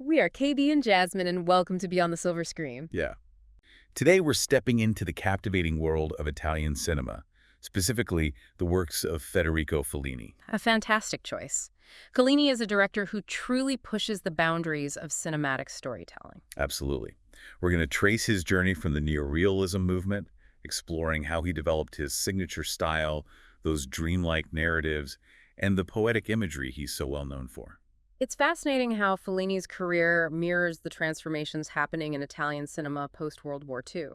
We are KB and Jasmine, and welcome to Beyond the Silver Screen. Yeah. Today we're stepping into the captivating world of Italian cinema, specifically the works of Federico Fellini. A fantastic choice. Fellini is a director who truly pushes the boundaries of cinematic storytelling. Absolutely. We're going to trace his journey from the neorealism movement, exploring how he developed his signature style, those dreamlike narratives, and the poetic imagery he's so well known for. It's fascinating how Fellini's career mirrors the transformations happening in Italian cinema post-World War II.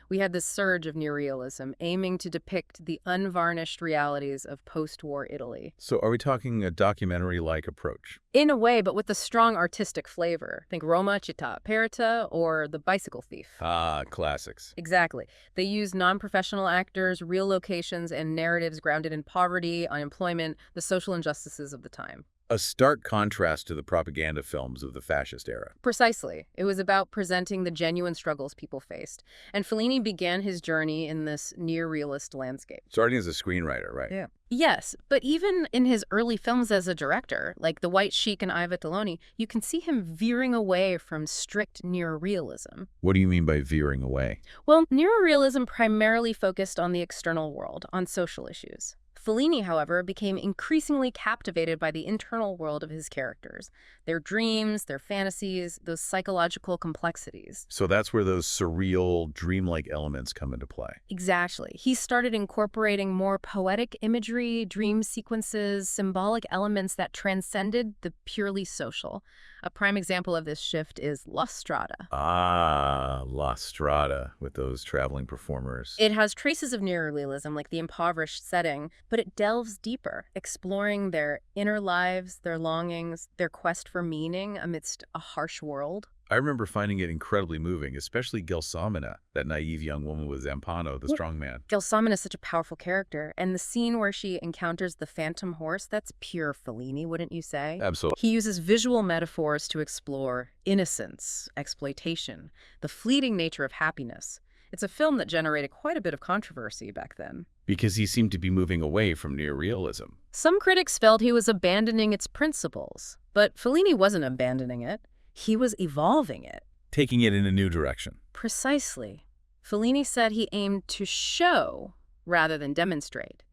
We had this surge of neorealism, aiming to depict the unvarnished realities of post-war Italy. So are we talking a documentary-like approach? In a way, but with a strong artistic flavor. Think Roma, Città Aperta, or The Bicycle Thief. Ah, classics. Exactly. They use non-professional actors, real locations, and narratives grounded in poverty, unemployment, the social injustices of the time. A stark contrast to the propaganda films of the fascist era. Precisely. It was about presenting the genuine struggles people faced. And Fellini began his journey in this near-realist landscape. Starting as a screenwriter, right? Yeah. Yes, but even in his early films as a director, like The White Sheik and I, Vitelloni, you can see him veering away from strict neorealism. What do you mean by veering away? Well, neorealism primarily focused on the external world, on social issues. Fellini, however, became increasingly captivated by the internal world of his characters, their dreams, their fantasies, those psychological complexities. So that's where those surreal, dreamlike elements come into play. Exactly. He started incorporating more poetic imagery, dream sequences, symbolic elements that transcended the purely social. A prime example of this shift is La Strada. Ah, La Strada, with those traveling performers. It has traces of neorealism, like the impoverished setting, but it delves deeper, exploring their inner lives, their longings, their quest for meaning amidst a harsh world. I remember finding it incredibly moving, especially Gelsomina, that naive young woman with Zampano, the strongman. Gelsomina is such a powerful character, and the scene where she encounters the phantom horse, that's pure Fellini, wouldn't you say? Absolutely. He uses visual metaphors to explore innocence, exploitation, the fleeting nature of happiness. It's a film that generated quite a bit of controversy back then. Because he seemed to be moving away from neorealism. Some critics felt he was abandoning its principles, but Fellini wasn't abandoning it. He was evolving it. Taking it in a new direction. Precisely. Fellini said he aimed to show rather than demonstrate.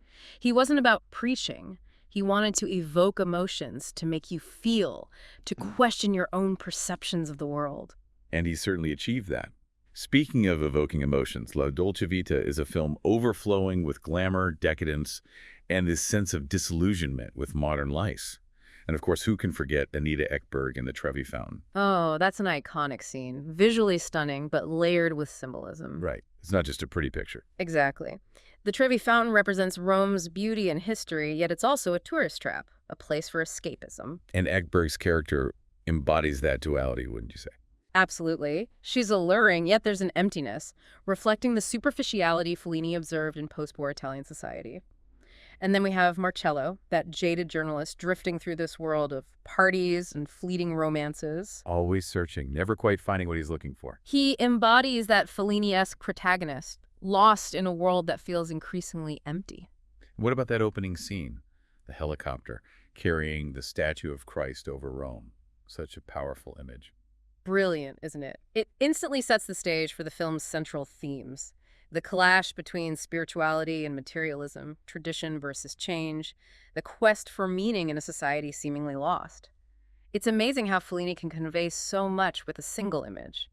He wasn't about preaching. He wanted to evoke emotions, to make you feel, to question your own perceptions of the world. And he certainly achieved that. Speaking of evoking emotions, La Dolce Vita is a film overflowing with glamour, decadence, and this sense of disillusionment with modern life. And of course, who can forget Anita Ekberg in the Trevi Fountain? Oh, that's an iconic scene. Visually stunning, but layered with symbolism. Right. It's not just a pretty picture. Exactly. The Trevi Fountain represents Rome's beauty and history, yet it's also a tourist trap, a place for escapism. And Ekberg's character embodies that duality, wouldn't you say? Absolutely. She's alluring, yet there's an emptiness, reflecting the superficiality Fellini observed in post-war Italian society. And then we have Marcello, that jaded journalist drifting through this world of parties and fleeting romances. Always searching, never quite finding what he's looking for. He embodies that Fellini-esque protagonist, lost in a world that feels increasingly empty. What about that opening scene? The helicopter carrying the statue of Christ over Rome. Such a powerful image. Brilliant, isn't it? It instantly sets the stage for the film's central themes. The clash between spirituality and materialism, tradition versus change, the quest for meaning in a society seemingly lost. It's amazing how Fellini can convey so much with a single image.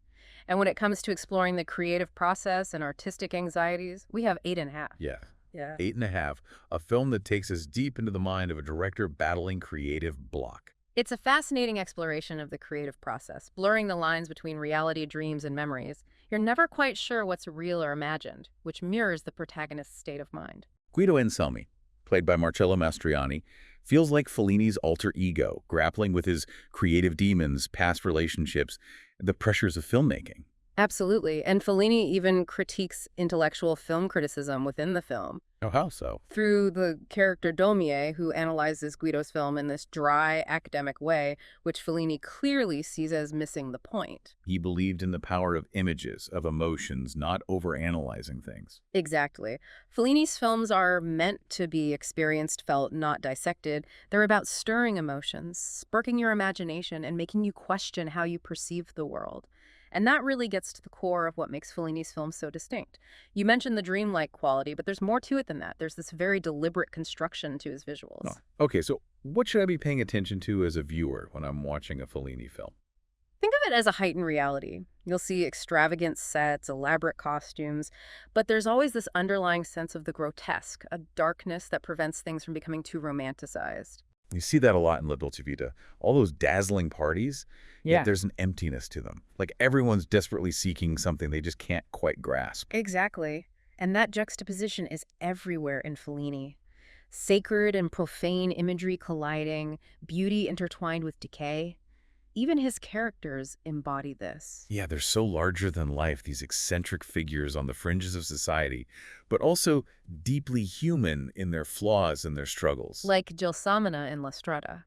And when it comes to exploring the creative process and artistic anxieties, we have 8.5. Yeah. Yeah. 8.5, a film that takes us deep into the mind of a director battling creative block. It's a fascinating exploration of the creative process, blurring the lines between reality, dreams, and memories. You're never quite sure what's real or imagined, which mirrors the protagonist's state of mind. Guido Anselmi, played by Marcello Mastroianni, feels like Fellini's alter ego, grappling with his creative demons, past relationships, and the pressures of filmmaking. Absolutely, and Fellini even critiques intellectual film criticism within the film. Oh, how so? Through the character Daumier, who analyzes Guido's film in this dry, academic way, which Fellini clearly sees as missing the point. He believed in the power of images, of emotions, not overanalyzing things. Exactly. Fellini's films are meant to be experienced, felt, not dissected. They're about stirring emotions, sparking your imagination, and making you question how you perceive the world. And that really gets to the core of what makes Fellini's films so distinct. You mentioned the dreamlike quality, but there's more to it than that. There's this very deliberate construction to his visuals. Oh, okay, so what should I be paying attention to as a viewer when I'm watching a Fellini film? Think of it as a heightened reality. You'll see extravagant sets, elaborate costumes, but there's always this underlying sense of the grotesque, a darkness that prevents things from becoming too romanticized. You see that a lot in La Dolce Vita. All those dazzling parties, yet there's an emptiness to them. Like everyone's desperately seeking something they just can't quite grasp. Exactly. And that juxtaposition is everywhere in Fellini. Sacred and profane imagery colliding, beauty intertwined with decay. Even his characters embody this. Yeah, they're so larger than life, these eccentric figures on the fringes of society, but also deeply human in their flaws and their struggles. Like Gelsomina in La Strada.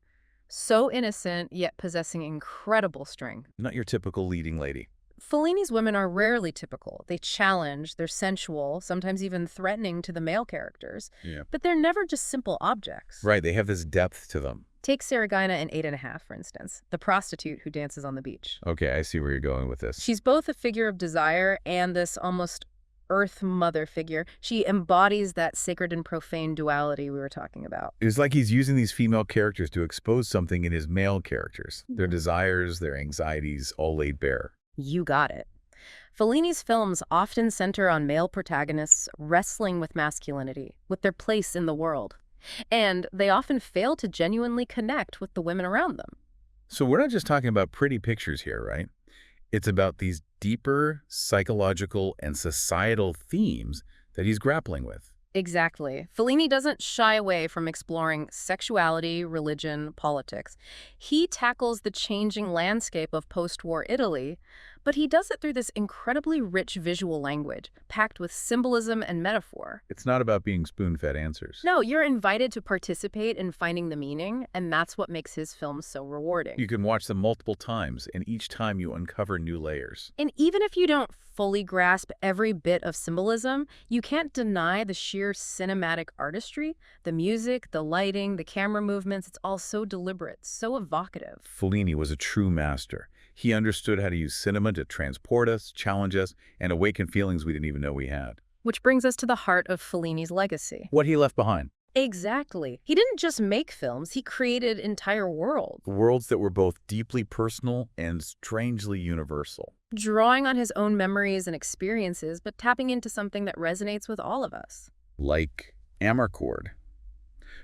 So innocent, yet possessing incredible strength. Not your typical leading lady. Fellini's women are rarely typical. They challenge, they're sensual, sometimes even threatening to the male characters. Yeah. But they're never just simple objects. Right, they have this depth to them. Take Seragina in 8.5, for instance, the prostitute who dances on the beach. Okay, I see where you're going with this. She's both a figure of desire and this almost earth mother figure. She embodies that sacred and profane duality we were talking about. It's like he's using these female characters to expose something in his male characters. Their desires, their anxieties, all laid bare. You got it. Fellini's films often center on male protagonists wrestling with masculinity, with their place in the world. And they often fail to genuinely connect with the women around them. So we're not just talking about pretty pictures here, right? It's about these deeper psychological and societal themes that he's grappling with. Exactly. Fellini doesn't shy away from exploring sexuality, religion, politics. He tackles the changing landscape of post-war Italy, but he does it through this incredibly rich visual language, packed with symbolism and metaphor. It's not about being spoon-fed answers. No, you're invited to participate in finding the meaning, and that's what makes his films so rewarding. You can watch them multiple times, and each time you uncover new layers. And even if you don't fully grasp every bit of symbolism, you can't deny the sheer cinematic artistry, the music, the lighting, the camera movements. It's all so deliberate, so evocative. Fellini was a true master. He understood how to use cinema to transport us, challenge us, and awaken feelings we didn't even know we had. Which brings us to the heart of Fellini's legacy. What he left behind. Exactly. He didn't just make films, he created entire worlds. Worlds that were both deeply personal and strangely universal. Drawing on his own memories and experiences, but tapping into something that resonates with all of us. Like Amarcord.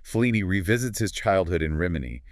Fellini revisits his childhood in Rimini,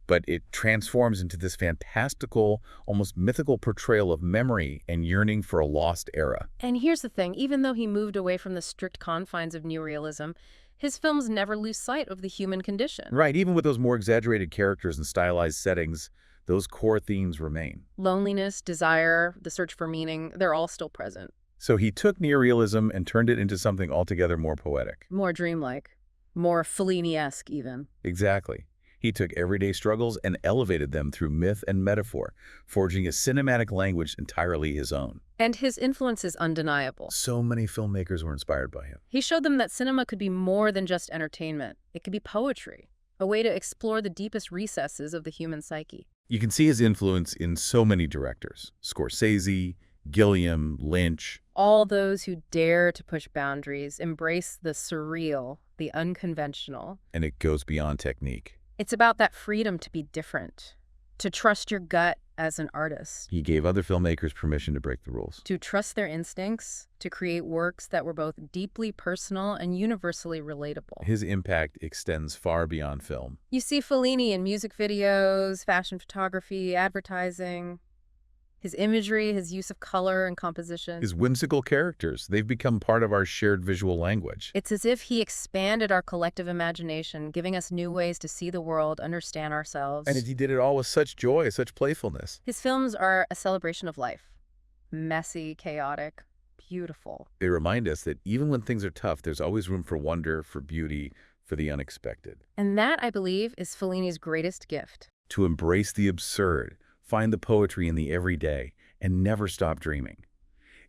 but it transforms into this fantastical, almost mythical portrayal of memory and yearning for a lost era. And here's the thing, even though he moved away from the strict confines of neorealism, his films never lose sight of the human condition. Right, even with those more exaggerated characters and stylized settings, those core themes remain. Loneliness, desire, the search for meaning, they're all still present. So he took neorealism and turned it into something altogether more poetic. More dreamlike. More Felliniesque, even. Exactly. He took everyday struggles and elevated them through myth and metaphor, forging a cinematic language entirely his own. And his influence is undeniable. So many filmmakers were inspired by him. He showed them that cinema could be more than just entertainment. It could be poetry, a way to explore the deepest recesses of the human psyche. You can see his influence in so many directors. Scorsese, Gilliam, Lynch. All those who dare to push boundaries, embrace the surreal, the unconventional. And it goes beyond technique. It's about that freedom to be different, to trust your gut as an artist. He gave other filmmakers permission to break the rules. To trust their instincts, to create works that were both deeply personal and universally relatable. His impact extends far beyond film. You see Fellini in music videos, fashion photography, advertising. His imagery, his use of color and composition. His whimsical characters, they've become part of our shared visual language. It's as if he expanded our collective imagination, giving us new ways to see the world, understand ourselves. And he did it all with such joy, such playfulness. His films are a celebration of life. Messy, chaotic, beautiful. They remind us that even when things are tough, there's always room for wonder, for beauty, for the unexpected. And that, I believe, is Fellini's greatest gift. To embrace the absurd, find the poetry in the everyday, and never stop dreaming.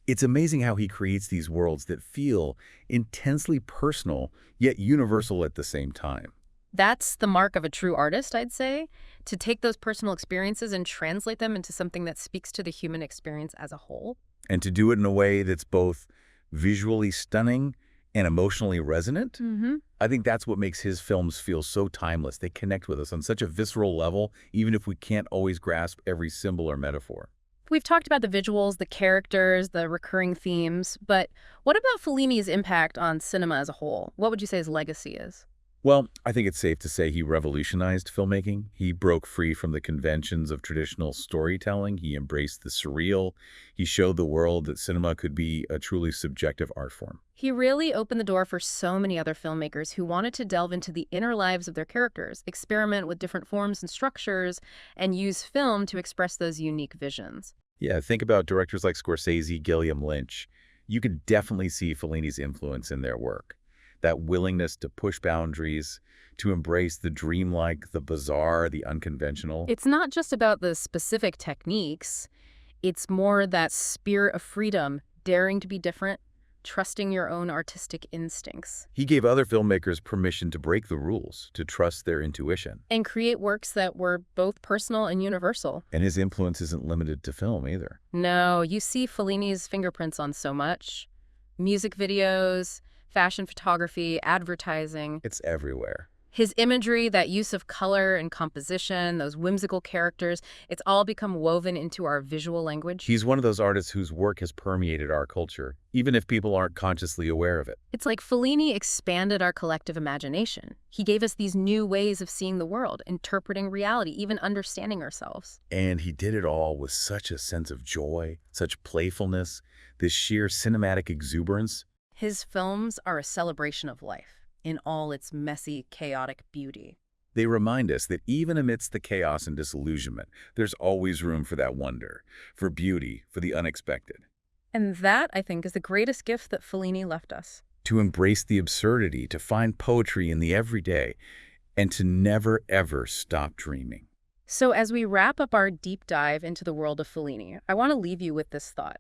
It's amazing how he creates these worlds that feel intensely personal, yet universal at the same time. That's the mark of a true artist, I'd say, to take those personal experiences and translate them into something that speaks to the human experience as a whole. And to do it in a way that's both visually stunning and emotionally resonant. Mm-hmm. I think that's what makes his films feel so timeless. They connect with us on such a visceral level, even if we can't always grasp every symbol or metaphor. We've talked about the visuals, the characters, the recurring themes, but what about Fellini's impact on cinema as a whole? What would you say his legacy is? Well, I think it's safe to say he revolutionized filmmaking. He broke free from the conventions of traditional storytelling. He embraced the surreal. He showed the world that cinema could be a truly subjective art form. He really opened the door for so many other filmmakers who wanted to delve into the inner lives of their characters, experiment with different forms and structures, and use film to express those unique visions. Yeah, think about directors like Scorsese, Gilliam Lynch. You can definitely see Fellini's influence in their work. That willingness to push boundaries, to embrace the dreamlike, the bizarre, the unconventional. It's not just about the specific techniques. It's more that spirit of freedom, daring to be different, trusting your own artistic instincts. He gave other filmmakers permission to break the rules, to trust their intuition. And create works that were both personal and universal. And his influence isn't limited to film either. No, you see Fellini's fingerprints on so much. Music videos, fashion photography, advertising. It's everywhere. His imagery, that use of color and composition, those whimsical characters, it's all become woven into our visual language. He's one of those artists whose work has permeated our culture, even if people aren't consciously aware of it. It's like Fellini expanded our collective imagination. He gave us these new ways of seeing the world, interpreting reality, even understanding ourselves. And he did it all with such a sense of joy, such playfulness, this sheer cinematic exuberance. His films are a celebration of life in all its messy, chaotic beauty. They remind us that even amidst the chaos and disillusionment, there's always room for that wonder, for beauty, for the unexpected. And that, I think, is the greatest gift that Fellini left us. To embrace the absurdity, to find poetry in the everyday, and to never, ever stop dreaming. So as we wrap up our deep dive into the world of Fellini, I want to leave you with this thought.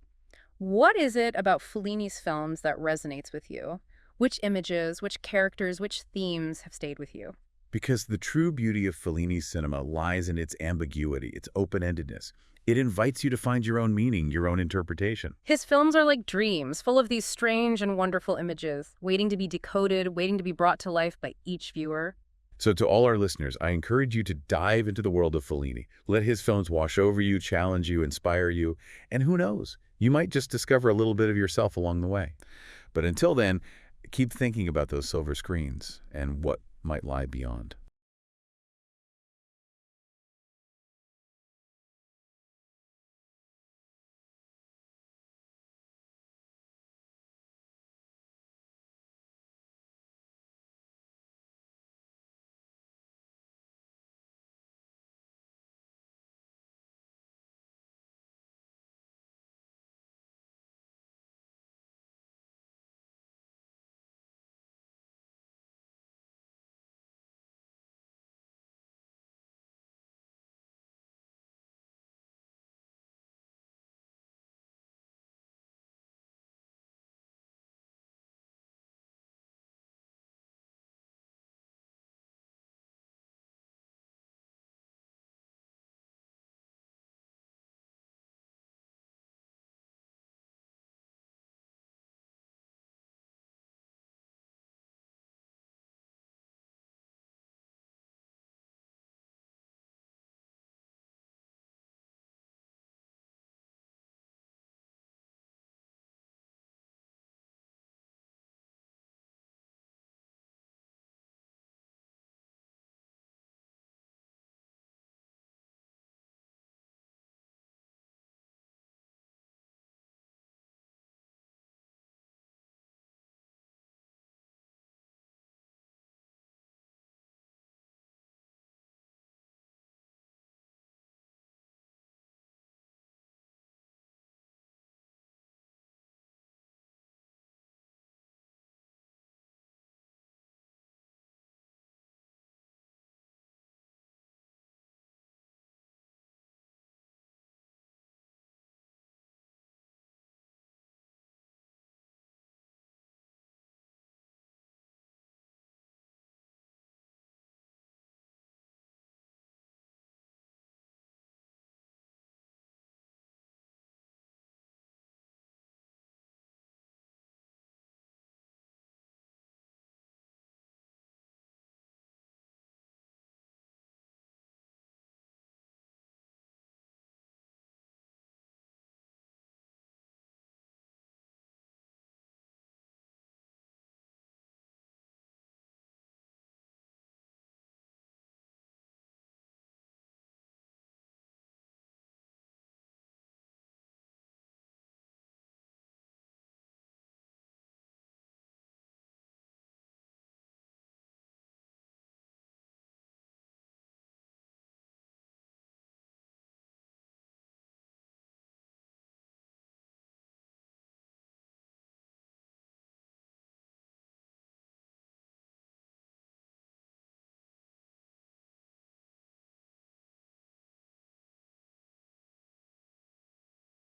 What is it about Fellini's films that resonates with you? Which images, which characters, which themes have stayed with you? Because the true beauty of Fellini's cinema lies in its ambiguity, its open-endedness. It invites you to find your own meaning, your own interpretation. His films are like dreams, full of these strange and wonderful images, waiting to be decoded, waiting to be brought to life by each viewer. So to all our listeners, I encourage you to dive into the world of Fellini. Let his films wash over you, challenge you, inspire you, and who knows? You might just discover a little bit of yourself along the way. But until then, keep thinking about those silver screens and what might lie beyond.